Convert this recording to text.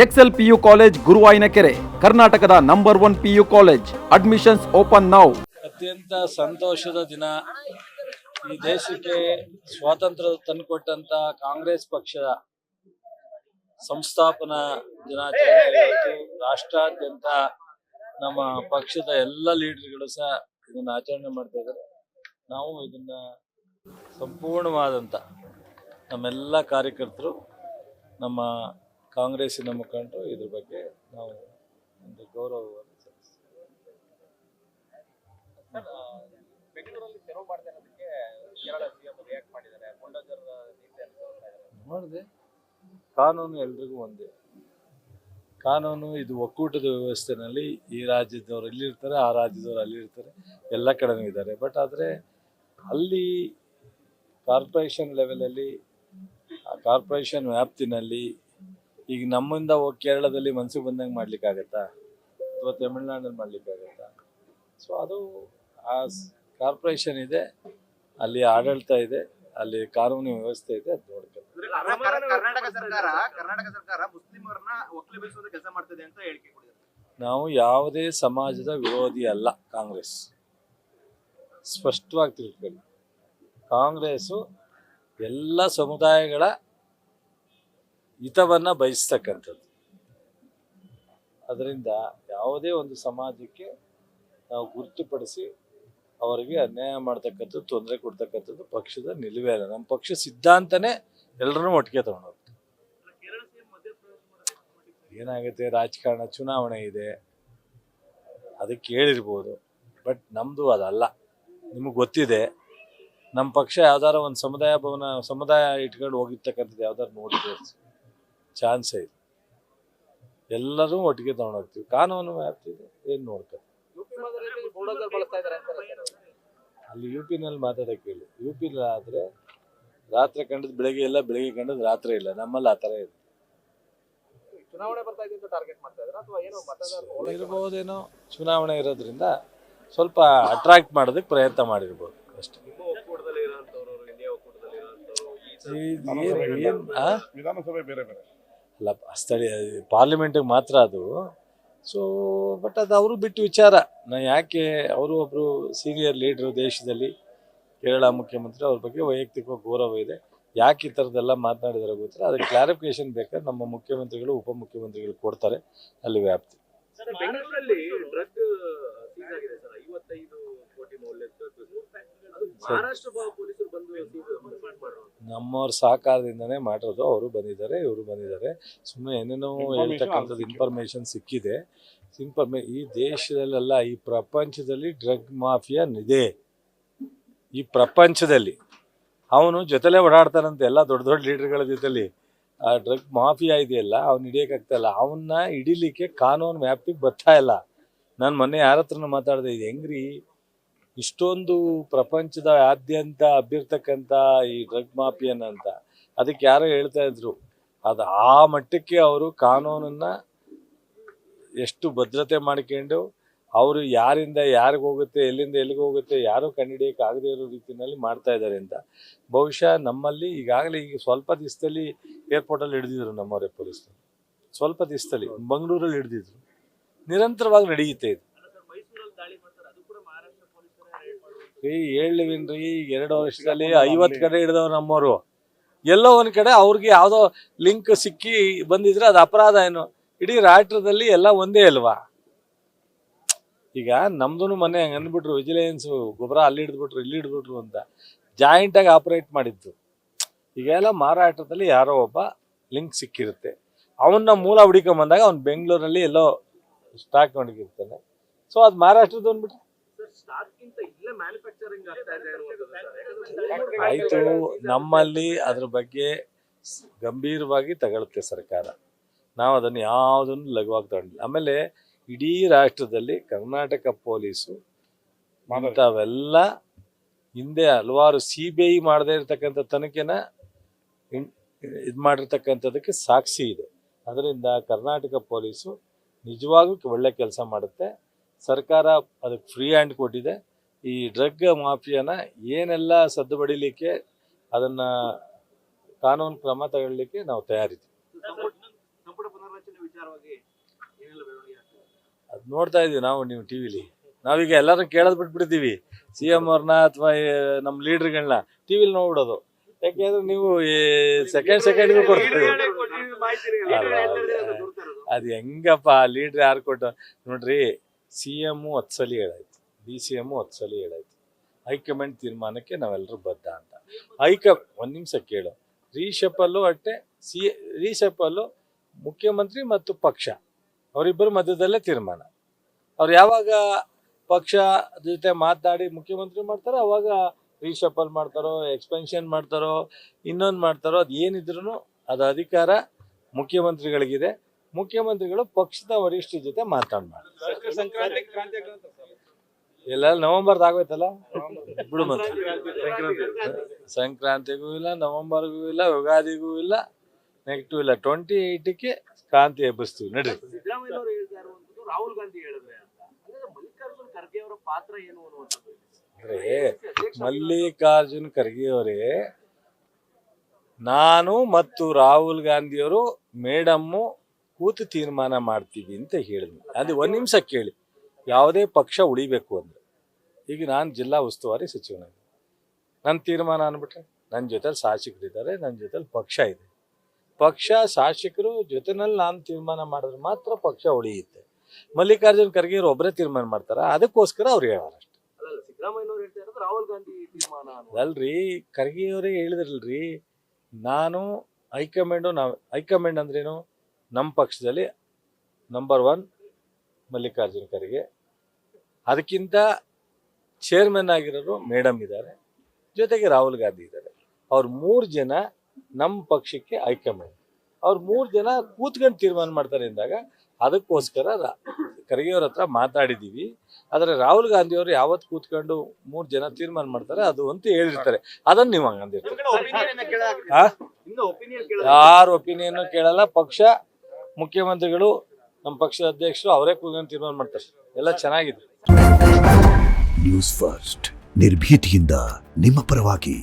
Excel PU college ಗುರುವಾಯಿನಕೆರೆ, ಕರ್ನಾಟಕದ number 1 PU college. Admissions open now. ಅತ್ಯಂತ ಸಂತೋಷದ ದಿನ. ಈ ದೇಶಕ್ಕೆ ಸ್ವಾತಂತ್ರ್ಯ ತಂದುಕೊಟ್ಟಂತ ಕಾಂಗ್ರೆಸ್ ಪಕ್ಷದ ಸಂಸ್ಥಾಪನಾ ದಿನಾಚರಣೆ ಇವತ್ತು ರಾಷ್ಟ್ರಾದ್ಯಂತ ನಮ್ಮ ಪಕ್ಷದ ಎಲ್ಲ ಲೀಡರ್ಗಳು ಸಹ ಇದನ್ನ ಆಚರಣೆ ಮಾಡ್ತಾ ಇದ್ದಾರೆ. ನಾವು ಇದನ್ನ ಸಂಪೂರ್ಣವಾದಂತ ನಮ್ಮೆಲ್ಲ ಕಾರ್ಯಕರ್ತರು, ನಮ್ಮ ಕಾಂಗ್ರೆಸ್ಸಿನ ಮುಖಂಡರು ಇದ್ರ ಬಗ್ಗೆ ನಾವು ಒಂದು ಗೌರವವನ್ನು ಸಲ್ಲಿಸ್ತೀವಿ. ಬೆಂಗಳೂರಲ್ಲಿ ತೆರವು ಮಾಡದೆ ಅನ್ನೋದಕ್ಕೆ ಕೇರಳ ಸಿಎಂ ರಿಯಾಕ್ಟ್ ಮಾಡಿದ್ದಾರೆ. ಬುಲ್ಡೋಜರ್ ನೋಡಿದೆ, ಕಾನೂನು ಎಲ್ರಿಗೂ ಒಂದೇ. ಕಾನೂನು ಇದು ಒಕ್ಕೂಟದ ವ್ಯವಸ್ಥೆನಲ್ಲಿ ಈ ರಾಜ್ಯದವರು ಇಲ್ಲಿರ್ತಾರೆ, ಆ ರಾಜ್ಯದವರು ಅಲ್ಲಿರ್ತಾರೆ, ಎಲ್ಲ ಕಡೆನೂ ಇದ್ದಾರೆ. ಬಟ್ ಆದರೆ ಅಲ್ಲಿ ಕಾರ್ಪೊರೇಷನ್ ಲೆವೆಲಲ್ಲಿ, ಆ ಕಾರ್ಪೊರೇಷನ್ ವ್ಯಾಪ್ತಿನಲ್ಲಿ ಈಗ ನಮ್ಮಿಂದ ಹೋಗಿ ಕೇರಳದಲ್ಲಿ ಮನಸ್ಸಿಗೆ ಬಂದಂಗೆ ಮಾಡ್ಲಿಕ್ಕಾಗತ್ತಾ, ಅಥವಾ ತಮಿಳ್ನಾಡಲ್ಲಿ ಮಾಡ್ಲಿಕ್ಕಾಗತ್ತಾ? ಸೊ ಅದು ಆ ಕಾರ್ಪೊರೇಷನ್ ಇದೆ, ಅಲ್ಲಿ ಆಡಳಿತ ಇದೆ, ಅಲ್ಲಿ ಕಾನೂನು ವ್ಯವಸ್ಥೆ ಇದೆ, ಅದು ನೋಡ್ತಾರೆ. ಕರ್ನಾಟಕ ಸರ್ಕಾರ ಮುಸ್ಲಿಮರನ್ನ ಒಕ್ಕಲೆಬ್ಬಿಸುವ ಕೆಲಸ ಮಾಡ್ತಿದೆ ಅಂತ ಹೇಳಿಕೆ ಕೊಟ್ಟಿದ್ದಾರೆ. ನಾವು ಯಾವುದೇ ಸಮಾಜದ ವಿರೋಧಿ ಅಲ್ಲ. ಕಾಂಗ್ರೆಸ್ ಸ್ಪಷ್ಟವಾಗಿ ತಿಳ್ಕೊಳ್ಳಿ, ಕಾಂಗ್ರೆಸ್ಸು ಎಲ್ಲ ಸಮುದಾಯಗಳ ಹಿತವನ್ನ ಬಯಸ್ತಕ್ಕಂಥದ್ದು. ಅದರಿಂದ ಯಾವುದೇ ಒಂದು ಸಮಾಜಕ್ಕೆ ನಾವು ಗುರುತುಪಡಿಸಿ ಅವರಿಗೆ ಅನ್ಯಾಯ ಮಾಡ್ತಕ್ಕಂಥದ್ದು, ತೊಂದರೆ ಕೊಡ್ತಕ್ಕಂಥದ್ದು ಪಕ್ಷದ ನಿಲುವೇ ಅಲ್ಲ. ನಮ್ಮ ಪಕ್ಷ ಸಿದ್ಧಾಂತನೇ ಎಲ್ಲರನ್ನೂ ಒಟ್ಟಿಗೆ ತಗೊಂಡೋಗ್ತೀವಿ. ಏನಾಗುತ್ತೆ, ರಾಜಕಾರಣ, ಚುನಾವಣೆ ಇದೆ, ಅದಕ್ಕೆ ಹೇಳಿರ್ಬೋದು. ಬಟ್ ನಮ್ಮದು ಅದಲ್ಲ. ನಿಮಗೆ ಗೊತ್ತಿದೆ, ನಮ್ಮ ಪಕ್ಷ ಯಾವ್ದಾರ ಒಂದು ಸಮುದಾಯ ಇಟ್ಕೊಂಡು ಹೋಗಿರ್ತಕ್ಕಂಥದ್ದು ಯಾವ್ದಾರು ನೋಡಿ ತೋರಿಸಿ, ಚಾನ್ಸೇ ಇದೆ. ಎಲ್ಲರೂ ಒಟ್ಟಿಗೆ ತಗೊಂಡೋಗ್ತೀವಿ. ಕಾನೂನು ವ್ಯಾಪ್ತಿ ಇದೆ, ಏನು ನೋಡ್ತಾರೆ. ಅಲ್ಲಿ ಯು ಪಿನಲ್ಲಿ ಮಾತಾಡೋಕೆ ಹೇಳಿ. ಯು ಪಿಲಿ ಆದರೆ ರಾತ್ರಿ ಕಂಡದ್ದು ಬೆಳಗ್ಗೆ ಇಲ್ಲ, ಬೆಳಗ್ಗೆ ಕಂಡದ್ದು ರಾತ್ರಿ ಇಲ್ಲ. ನಮ್ಮಲ್ಲಿ ಆ ಥರ ಇದೆ. ಚುನಾವಣೆ ಬರ್ತಾ ಇದೆ ಅಂತ ಟಾರ್ಗೆಟ್ ಮಾಡ್ತಾ ಇದ್ದಾರೆ ಅಥವಾ ಏನೋ ಮತದಾರರು ಇರ್ಬೋದೇನೋ. ಚುನಾವಣೆ ಇರೋದ್ರಿಂದ ಸ್ವಲ್ಪ ಅಟ್ರಾಕ್ಟ್ ಮಾಡೋದಕ್ಕೆ ಪ್ರಯತ್ನ ಮಾಡಿರ್ಬೋದು ಅಷ್ಟೇ. ವಿಧಾನಸಭೆ ಬೇರೆ ಬೇರೆ ಅಲ್ಲ, ಸ್ಥಳೀಯ ಪಾರ್ಲಿಮೆಂಟಿಗೆ ಮಾತ್ರ ಅದು. ಸೊ ಬಟ್ ಅದು ಅವರು ಬಿಟ್ಟು ವಿಚಾರ. ಯಾಕೆ, ಅವರು ಒಬ್ಬರು ಸೀನಿಯರ್ ಲೀಡ್ರು ದೇಶದಲ್ಲಿ, ಕೇರಳ ಮುಖ್ಯಮಂತ್ರಿ, ಅವ್ರ ಬಗ್ಗೆ ವೈಯಕ್ತಿಕ ಗೌರವ ಇದೆ. ಯಾಕೆ ಈ ಥರದ್ದೆಲ್ಲ ಮಾತನಾಡಿದಾರೆ ಗೊತ್ತಿಲ್ಲ. ಅದಕ್ಕೆ ಕ್ಲಾರಿಫಿಕೇಶನ್ ಬೇಕಾದ್ರೆ ನಮ್ಮ ಮುಖ್ಯಮಂತ್ರಿಗಳು, ಉಪಮುಖ್ಯಮಂತ್ರಿಗಳು ಕೊಡ್ತಾರೆ. ಅಲ್ಲಿ ವ್ಯಾಪ್ತಿ. ಬೆಂಗಳೂರಲ್ಲಿ ಡ್ರಗ್ ಸೀಸ್ ಆಗಿದೆ ಸರ್, 55 ಕೋಟಿ ಮೌಲ್ಯದ ಮಹಾರಾಷ್ಟ್ರ ಪೊಲೀಸರು ಬಂದು ನಮ್ಮವ್ರ ಸಹಕಾರದಿಂದನೇ ಮಾಡಿರೋದು. ಅವರು ಬಂದಿದ್ದಾರೆ, ಇವರು ಬಂದಿದ್ದಾರೆ. ಸುಮ್ಮನೆ ಏನೇನೋ ಹೇಳ್ತಕ್ಕಂಥದ್ದು ಇನ್ಫಾರ್ಮೇಶನ್ ಸಿಕ್ಕಿದೆ. ಈ ದೇಶದಲ್ಲೆಲ್ಲ, ಈ ಪ್ರಪಂಚದಲ್ಲಿ ಡ್ರಗ್ ಮಾಫಿಯಾ ಇದೆ. ಈ ಪ್ರಪಂಚದಲ್ಲಿ ಅವನು ಜೊತೆಲೇ ಓಡಾಡ್ತಾನಂತೆ ಎಲ್ಲ ದೊಡ್ಡ ದೊಡ್ಡ ಲೀಡರ್ಗಳ ಜೊತೆಲಿ. ಆ ಡ್ರಗ್ ಮಾಫಿಯಾ ಇದೆಯಲ್ಲ, ಅವ್ನು ಹಿಡಿಯೋಕ್ಕಾಗ್ತಾಯಿಲ್ಲ. ಅವನ್ನ ಹಿಡಿಲಿಕ್ಕೆ ಕಾನೂನು ವ್ಯಾಪ್ತಿಗೆ ಬರ್ತಾ ಇಲ್ಲ. ನಾನು ಮೊನ್ನೆ ಯಾರ ಹತ್ರನೂ ಮಾತಾಡಿದೆ, ಇದು ಹೆಂಗ್ರಿ ಇಷ್ಟೊಂದು ಪ್ರಪಂಚದ ಆದ್ಯಂತ ಹಬ್ಬಿರ್ತಕ್ಕಂಥ ಈ ಡ್ರಗ್ ಮಾಫಿಯನ್ ಅಂತ. ಅದಕ್ಕೆ ಯಾರೋ ಹೇಳ್ತಾ ಇದ್ರು, ಅದು ಆ ಮಟ್ಟಕ್ಕೆ ಅವರು ಕಾನೂನನ್ನು ಎಷ್ಟು ಭದ್ರತೆ ಮಾಡ್ಕೊಂಡು, ಅವರು ಯಾರಿಂದ ಯಾರಿಗೆ ಹೋಗುತ್ತೆ, ಎಲ್ಲಿಂದ ಎಲ್ಲಿಗೆ ಹೋಗುತ್ತೆ, ಯಾರೂ ಕಂಡುಹಿಡಿಯೋಕೆ ಆಗದೇ ಇರೋ ರೀತಿಯಲ್ಲಿ ಮಾಡ್ತಾ ಇದ್ದಾರೆ ಅಂತ. ಬಹುಶಃ ನಮ್ಮಲ್ಲಿ ಈಗಾಗಲೇ ಈಗ ಸ್ವಲ್ಪ ದಿವಸದಲ್ಲಿ ಏರ್ಪೋರ್ಟಲ್ಲಿ ಹಿಡಿದಿದ್ರು ನಮ್ಮವರೇ ಪೊಲೀಸರು. ಸ್ವಲ್ಪ ದಿವಸದಲ್ಲಿ ಬೆಂಗಳೂರಲ್ಲಿ ಹಿಡಿದಿದ್ರು. ನಿರಂತರವಾಗಿ ನಡೆಯುತ್ತೆ ಇದು. ಹೇಳಲಿವಿನ್ರಿ, 2 ವರ್ಷದಲ್ಲಿ 50 ಕಡೆ ಹಿಡಿದವ್ರು ನಮ್ಮವರು. ಎಲ್ಲೋ ಒಂದು ಕಡೆ ಅವ್ರಿಗೆ ಯಾವುದೋ ಲಿಂಕ್ ಸಿಕ್ಕಿ ಬಂದಿದ್ರೆ ಅದು ಅಪರಾಧ ಏನು? ಇಡೀ ರಾಷ್ಟ್ರದಲ್ಲಿ ಎಲ್ಲ ಒಂದೇ ಅಲ್ವಾ? ಈಗ ನಮ್ದು ಮೊನ್ನೆ ಹಂಗೆ ಅಂದ್ಬಿಟ್ರು, ವಿಜಿಲೆನ್ಸು ಗೊಬ್ಬರ ಅಲ್ಲಿ ಹಿಡಿದ್ಬಿಟ್ರು, ಇಲ್ಲಿ ಹಿಡಿದ್ಬಿಟ್ರು ಅಂತ. ಜಾಯಿಂಟಾಗಿ ಆಪರೇಟ್ ಮಾಡಿದ್ದು. ಈಗೆಲ್ಲ ಮಹಾರಾಷ್ಟ್ರದಲ್ಲಿ ಯಾರೋ ಒಬ್ಬ ಲಿಂಕ್ ಸಿಕ್ಕಿರುತ್ತೆ, ಅವನ್ನ ಮೂಲ ಹುಡುಕೊಂಬಂದಾಗ ಅವ್ನು ಬೆಂಗಳೂರಲ್ಲಿ ಎಲ್ಲೋ ಸ್ಟಾಕ್ ಹೊಂದಿರ್ತಾನೆ. ಸೊ ಅದು ಮಹಾರಾಷ್ಟ್ರದ್ದು ಅಂದ್ಬಿಟ್ರೆ ಆಯ್ತು. ನಮ್ಮಲ್ಲಿ ಅದ್ರ ಬಗ್ಗೆ ಗಂಭೀರವಾಗಿ ತಗೊಳುತ್ತೆ ಸರ್ಕಾರ. ನಾವು ಅದನ್ನು ಯಾವುದನ್ನು ಲಘುವಾಗಿ ತಗೊಂಡಿಲ್ಲ. ಆಮೇಲೆ ಇಡೀ ರಾಷ್ಟ್ರದಲ್ಲಿ ಕರ್ನಾಟಕ ಪೊಲೀಸು ಇಂಥವೆಲ್ಲ ಹಿಂದೆ ಹಲವಾರು CBI ಮಾಡದೇ ಇರತಕ್ಕಂಥ ತನಿಖೆನ ಇದು ಮಾಡಿರ್ತಕ್ಕಂಥದ್ದಕ್ಕೆ ಸಾಕ್ಷಿ ಇದೆ. ಅದರಿಂದ ಕರ್ನಾಟಕ ಪೊಲೀಸು ನಿಜವಾಗೂ ಒಳ್ಳೆ ಕೆಲಸ ಮಾಡುತ್ತೆ. ಸರ್ಕಾರ ಅದಕ್ಕೆ ಫ್ರೀ ಹ್ಯಾಂಡ್ ಕೊಟ್ಟಿದೆ. ಈ ಡ್ರಗ್ ಮಾಫಿಯಾನ ಏನೆಲ್ಲ ಸದ್ದು ಬಡಿಲಿಕ್ಕೆ, ಅದನ್ನು ಕಾನೂನು ಕ್ರಮ ತಗೊಳ್ಳಿಕ್ಕೆ ನಾವು ತಯಾರಿದ್ದೀವಿ. ವಿಚಾರವಾಗಿ ಏನೆಲ್ಲ ಬೆಳವಣಿಗೆ ಆಗ್ತದೆ? ಅದು ನೋಡ್ತಾ ಇದೀವಿ ನಾವು, ನೀವು ಟಿವಿಲಿ. ನಾವೀಗ ಎಲ್ಲರೂ ಕೇಳೋದು ಬಿಟ್ಬಿಡ್ತೀವಿ, ಸಿ ಎಂ ಅವ್ರನ್ನ ಅಥವಾ ನಮ್ಮ ಲೀಡರ್ಗಳನ್ನ ಟಿವಿಲಿ ನೋಡ್ಬಿಡೋದು. ಯಾಕೆಂದ್ರೆ ನೀವು ಸೆಕೆಂಡ್ಗೂ ಕೊಡ್ತೀವಿ. ಅದು ಹೆಂಗಪ್ಪ, ಲೀಡ್ರ್ ಯಾರು ಕೊಟ್ಟ? ನೋಡ್ರಿ, ಸಿ ಎಂ 10 ಸಲ ಹೇಳಾಯ್ತು, ಡಿ ಸಿ ಎಂ 10 ಸಲ ಹೇಳಾಯ್ತು, ಹೈಕಮಾಂಡ್ ತೀರ್ಮಾನಕ್ಕೆ ನಾವೆಲ್ಲರೂ ಬದ್ಧ ಅಂತ. ಒಂದು ನಿಮಿಷ ಕೇಳು, ರೀಶಫಲ್ಲು ಅಷ್ಟೇ, ರೀಶಫಲ್ಲು ಮುಖ್ಯಮಂತ್ರಿ ಮತ್ತು ಪಕ್ಷ ಅವರಿಬ್ಬರ ಮಧ್ಯದಲ್ಲೇ ತೀರ್ಮಾನ. ಅವ್ರು ಯಾವಾಗ ಪಕ್ಷ ಜೊತೆ ಮಾತನಾಡಿ ಮುಖ್ಯಮಂತ್ರಿ ಮಾಡ್ತಾರೋ ಅವಾಗ ರೀಶಫಲ್ ಮಾಡ್ತಾರೋ, ಎಕ್ಸ್ಪೆನ್ಷನ್ ಮಾಡ್ತಾರೋ, ಇನ್ನೊಂದು ಮಾಡ್ತಾರೋ, ಅದು ಏನಿದ್ರು ಅದು ಅಧಿಕಾರ ಮುಖ್ಯಮಂತ್ರಿಗಳಿಗಿದೆ. ಮುಖ್ಯಮಂತ್ರಿಗಳು ಪಕ್ಷದ ವರಿಷ್ಠರ ಜೊತೆ ಮಾತಾಡ್ ಮಾಡ್ತಾರೆ. ಎಲ್ಲ ನವೆಂಬರ್ದು ಆಗೋಯ್ತಲ್ಲ, ಬಿಡು. ಮತ್ತೆ ಸಂಕ್ರಾಂತಿಗೂ ಇಲ್ಲ, ನವೆಂಬರ್ಗೂ ಇಲ್ಲ, ಯುಗಾದಿಗೂ ಇಲ್ಲ, ನೆಗೆಟಿವ್ ಇಲ್ಲ. 28ಕ್ಕೆ ಕ್ರಾಂತಿ ಎಬ್ಬಿಸ್ತೀವಿ ನಡ್ರಿ. ಸಿದ್ದರಾಮಯ್ಯ ಅವರು ಹೇಳ್ತಾ ಇರುವಂತದ್ದು ರಾಹುಲ್ ಗಾಂಧಿ ಹೇಳಿದ್ರೆ ಅಂತ. ಹಾಗಾದ್ರೆ ಮಲ್ಲಿಕಾರ್ಜುನ್ ಖರ್ಗೆ ಅವರ ಪಾತ್ರ ಏನು ಅನ್ನುವಂಥದ್ದು? ಅಂದ್ರೆ ಮಲ್ಲಿಕಾರ್ಜುನ್ ಖರ್ಗೆ ಅವರೇ, ನಾನು ಮತ್ತು ರಾಹುಲ್ ಗಾಂಧಿಯವರು ಮೇಡಮ್ಮು ಕೂತು ತೀರ್ಮಾನ ಮಾಡ್ತೀವಿ ಅಂತ ಹೇಳಿದ್ವಿ. ಅದು 1 ನಿಮಿಷ ಕೇಳಿ. ಯಾವುದೇ ಪಕ್ಷ ಉಳಿಬೇಕು ಅಂದ್ರೆ, ಈಗ ನಾನು ಜಿಲ್ಲಾ ಉಸ್ತುವಾರಿ ಸಚಿವನಾಗಿ ನನ್ನ ತೀರ್ಮಾನ ಅಂದ್ಬಿಟ್ರೆ, ನನ್ನ ಜೊತೆಲಿ ಶಾಸಕರಿದ್ದಾರೆ, ನನ್ನ ಜೊತೆಲಿ ಪಕ್ಷ ಇದೆ. ಪಕ್ಷ ಶಾಸಕರು ಜೊತೆನಲ್ಲಿ ನಾನು ತೀರ್ಮಾನ ಮಾಡಿದ್ರೆ ಮಾತ್ರ ಪಕ್ಷ ಉಳಿಯುತ್ತೆ. ಮಲ್ಲಿಕಾರ್ಜುನ್ ಖರ್ಗೆ ಅವರು ಒಬ್ಬರೇ ತೀರ್ಮಾನ ಮಾಡ್ತಾರ? ಅದಕ್ಕೋಸ್ಕರ ಅವ್ರು ಹೇಳೋರು ಅಷ್ಟೇ. ಅಲ್ಲ, ಸಿದ್ದರಾಮಯ್ಯ ಹೇಳ್ತಾ ಇರೋದು ರಾಹುಲ್ ಗಾಂಧಿ ತೀರ್ಮಾನ ಅಲ್ರಿ, ಖರ್ಗೆ ಅವರೇ ಹೇಳಿದ್ರಲ್ರಿ, ನಾನು ಹೈಕಮಾಂಡ್ ಅಂದ್ರೇನು, ನಮ್ಮ ಪಕ್ಷದಲ್ಲಿ ನಂಬರ್ 1 ಮಲ್ಲಿಕಾರ್ಜುನ್ ಖರ್ಗೆ, ಅದಕ್ಕಿಂತ ಚೇರ್ಮನ್ ಆಗಿರೋರು ಮೇಡಮ್ ಇದ್ದಾರೆ, ಜೊತೆಗೆ ರಾಹುಲ್ ಗಾಂಧಿ ಇದ್ದಾರೆ. ಅವ್ರು 3 ಜನ ನಮ್ಮ ಪಕ್ಷಕ್ಕೆ ಹೈಕಮಾಂಡ್. ಅವ್ರು 3 ಜನ ಕೂತ್ಕೊಂಡು ತೀರ್ಮಾನ ಮಾಡ್ತಾರೆ ಅಂದಾಗ ಅದಕ್ಕೋಸ್ಕರ ಖರ್ಗೆ ಅವ್ರ ಹತ್ರ ಮಾತಾಡಿದ್ದೀವಿ. ಆದರೆ ರಾಹುಲ್ ಗಾಂಧಿ ಅವರು ಯಾವತ್ತು ಕೂತ್ಕೊಂಡು 3 ಜನ ತೀರ್ಮಾನ ಮಾಡ್ತಾರೆ ಅದು ಅಂತ ಹೇಳಿರ್ತಾರೆ. ಅದನ್ನು ನೀವು ಹಂಗಂದಿರ್ತಾರೆ. ಯಾರು ಒಪಿನಿಯನ್ ಕೇಳಲ್ಲ. ಪಕ್ಷ, ಮುಖ್ಯಮಂತ್ರಿಗಳು, ನಮ್ಮ ಪಕ್ಷದ ಅಧ್ಯಕ್ಷರು ಅವರೇ ಕೂತ್ಕೊಂಡು ತೀರ್ಮಾನ ಮಾಡ್ತಾರೆ. ಎಲ್ಲ ಚೆನ್ನಾಗಿದೆ. ನ್ಯೂಸ್ ಫಸ್ಟ್, ನಿರ್ಭೀತಿಯಿಂದ ನಿಮ್ಮ ಪರವಾಗಿ.